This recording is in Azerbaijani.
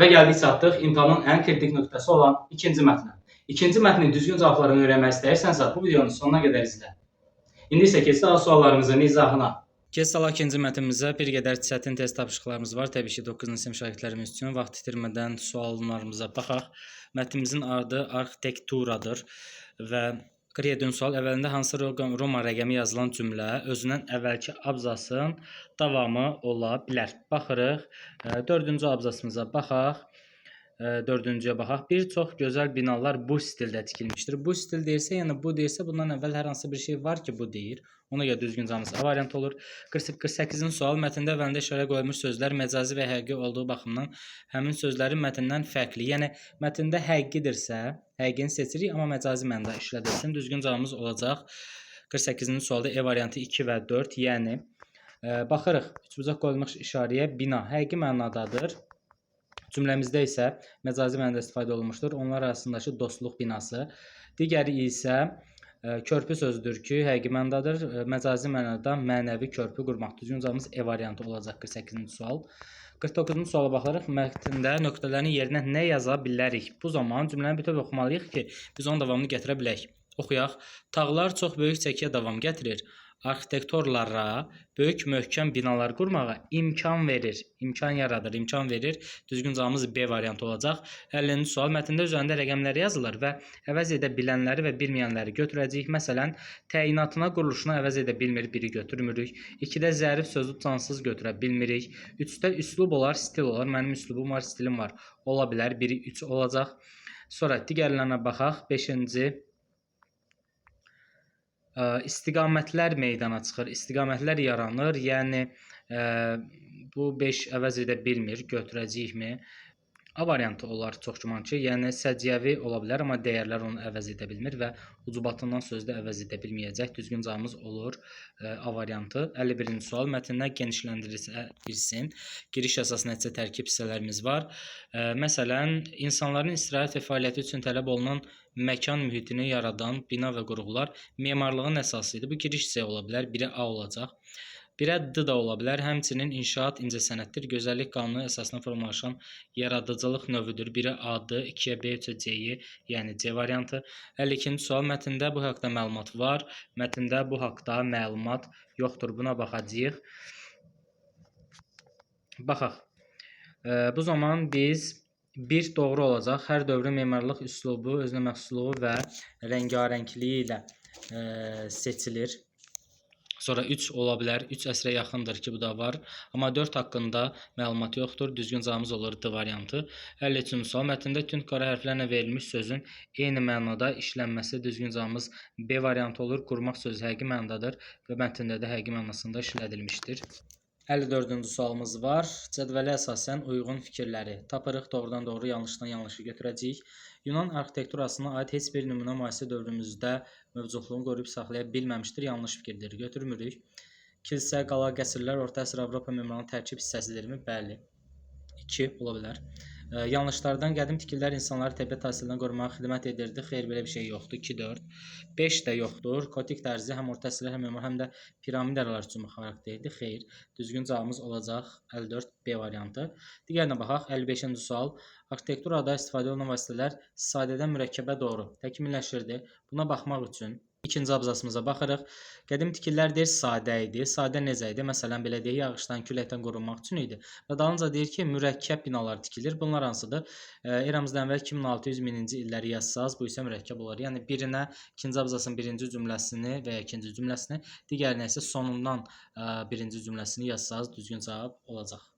Və gəldik çatdıq imtahanın ən kritik nöqtəsi olan ikinci mətnə. İkinci mətnin düzgün cavablarını öyrənmək istəyirsənsə, bu videonun sonuna qədər izlə. İndi isə keçək suallarımızın izahına. Keçək ikinci mətnimizə bir qədər çətin test tapşırıqlarımız var. Təbii ki, 9-cu sinif şagirdlərimiz üçün vaxt itirmədən suallarımıza baxaq. Mətnimizin adı arxitekturadır və Qriyedin sual əvvəlində hansı Roma rəqəmi yazılan cümlə özündən əvvəlki abzasın davamı ola bilər? Baxırıq. 4-cü abzasımıza baxaq. 4-cüyə baxaq. Bir çox gözəl binalar bu stildə tikilmişdir. Bu stil deyirsə, yəni bu deyirsə, bundan əvvəl hər hansı bir şey var ki, bu deyir. Ona görə düzgün cavabımız A variantı olur. 48-ci sual mətndə əvvəlində işarə qoyulmuş sözlər məcazi və həqiqi olduğu baxımdan həmin sözlərin mətndən fərqli. Yəni mətndə həqiqidirsə, həqiqini seçirik, amma məcazi mənada işlədilsin. Düzgün cavabımız olacaq 48-ci sualda E variantı 2 və 4. Yəni baxırıq. Üçbucaq qoyulmuş işarəyə bina həqiqi mənadadır. Cümləmizdə isə məcazi mənada istifadə olunmuşdur. Onlar arasındakı dostluq binası. Digəri isə körpü sözüdür ki, həqiqi mənadadır. Məcazi mənada mənəvi körpü qurmaq. Düzgün cavabımız E variantı olacaq 48-ci sual. 49-cu suala baxarıq. Mətndə nöqtələrin yerinə nə yaza bilərik? Bu zaman cümləni bütöv oxumalıyıq ki, biz onun davamını gətirə bilək. Oxuyaq. Tağlar çox böyük çəkiyə davam gətirir. Arxitektorlara böyük möhkəm binalar qurmağa imkan verir. İmkan yaradır, imkan verir. Düzgün cavabımız B variantı olacaq. 50-ci sual mətndə üzərində rəqəmləri yazılır və əvəz edə bilənləri və bilməyənləri götürəcəyik. Məsələn, təyinatına, quruluşuna əvəz edə bilmir, biri götürmürük. 2-də zərif sözü cansız götürə bilmirik. 3-də üslub olar, stil olar. Mənim üslubum var, stilim var. Ola bilər, biri 3 olacaq. Sonra digərlərinə baxaq. 5-ci istiqamətlər meydana çıxır, istiqamətlər yaranır, yəni bu 5 əvəz edə bilmir, götürəcəyikmi? A variantı olar çox güman ki, yəni səciyyəvi ola bilər, amma dəyərlər onu əvəz edə bilmir və ucubatından sözdə əvəz edə bilməyəcək. Düzgün cavabımız olur A variantı. 51-ci sual mətndə genişləndirilsin. Giriş əsas nəticə tərkib hissələrimiz var. Məsələn, insanların istirahət və fəaliyyəti üçün tələb olunan məkan mühitini yaradan bina və qurğular memarlığın əsası idi. Bu giriş hissə ola bilər. Biri A olacaq. Birə D da ola bilər. Həmçinin inşaat incəsənətdir. Gözəllik qanunu əsasına formalaşan yaradıcılıq növüdür. Biri A-dır, 2-yə B, 3-ə C-yi, yəni C variantı. 52-ci sual mətndə bu haqda məlumat var. Mətndə bu haqda məlumat yoxdur. Buna baxacağıq. Baxaq. Bu zaman biz bir doğru olacaq. Hər dövrün memarlıq üslubu, özünə məxsusluğu və rəngarəngliyi ilə seçilir. Sonra 3 ola bilər. 3 əsrə yaxındır ki, bu da var. Amma 4 haqqında məlumat yoxdur. Düzgün cavabımız olur D variantı. 53-cü sual mətndə tünd qara hərflərlə verilmiş sözün eyni mənada işlənməsi düzgün cavabımız B variantı olur. Qurmaq sözü həqiqi mənadadır və mətndə də həqiqi mənasında işlədilmişdir. 54-cü sualımız var. Cədvələ əsasən uyğun fikirləri tapırıq. Doğrudan doğru, yanlışdan yanlışı götürəcəyik. Yunan arxitekturasına aid heç bir nümunə müasir dövrümüzdə mövcudluğunu qoruyub saxlaya bilməmişdir. Yanlış fikirdir. Götürmürük. Kilsə, qala, qəsrlər Orta əsr Avropa memarlığının tərkib hissəsidirmi? Bəli. 2 ola bilər. Yanlışlardan qədim tikililər insanları təbiət təsirindən qorumağa xidmət edirdi. Xeyr, belə bir şey yoxdur. 2, 4. 5 də yoxdur. Kotik tərzi həm orta əsrlər, həm memar, həm də piramidlər üçün xarakterlidir. Xeyr. Düzgün cavabımız olacaq 54 B variantı. Digərinə baxaq. 55-ci sual. Arxitekturada istifadə olunan vasitələr sadədən mürəkkəbə doğru təkmilləşirdi. Buna baxmaq üçün İkinci abzasımıza baxırıq. Qədim tikililər deyir sadə idi. Sadə necə idi? Məsələn, belə deyək, yağışdan, küləkdən qorunmaq üçün idi. Və dalınca deyir ki, mürəkkəb binalar tikilir. Bunlar hansıdır? Eramızdan əvvəl 2600-1000-ci illəri yazsaz, bu isə mürəkkəb olar. Yəni birinə ikinci abzasın birinci cümləsini və ya ikinci cümləsini, digərinə isə sonundan birinci cümləsini yazsaz düzgün cavab olacaq.